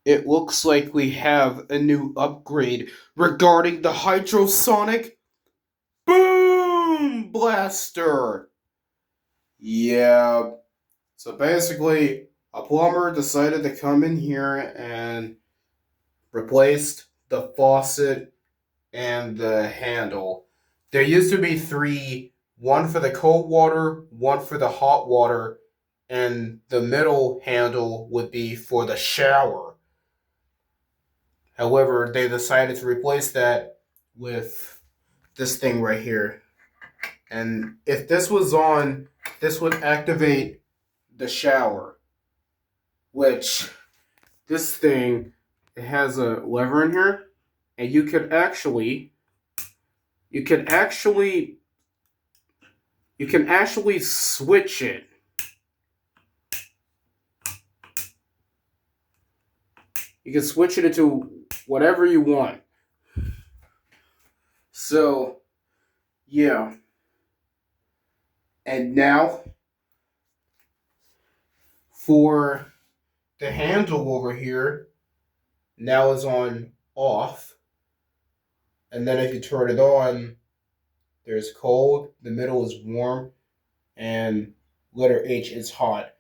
It looks like we have a new upgrade regarding the Hydrosonic Boom Blaster. Yeah, so basically, a plumber decided to come in here and replaced the faucet and the handle. There used to be three, one for the cold water, one for the hot water, and the middle handle would be for the shower. However, they decided to replace that with this thing right here. And if this was on, this would activate the shower, which this thing, it has a lever in here, and you can actually you can actually switch it. You can switch it into whatever you want. So, yeah. And now for the handle over here, now is on off. And then if you turn it on, there's cold, the middle is warm, and letter H is hot.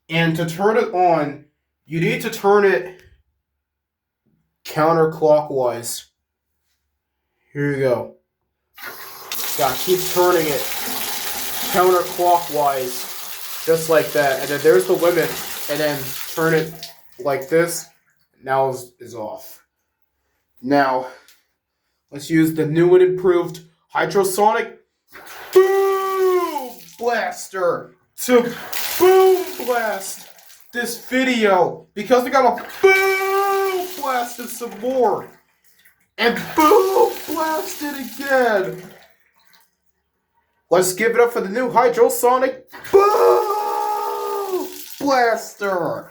And to turn it on, you need to turn it counterclockwise. Here you go. Gotta keep turning it counterclockwise, just like that. And then there's the limit, and then turn it like this. Now is off. Now, let's use the new and improved Hydrosonic Boom Blaster to boom blast this video, because we gotta boom blast it some more and boom blast it again. Let's give it up for the new Hydrosonic Boom Blaster.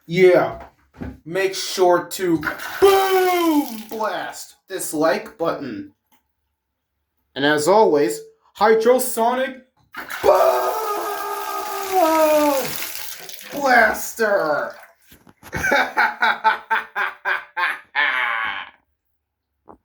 Yeah, make sure to boom blast this like button. And as always, Hydrosonic Boom Blaster!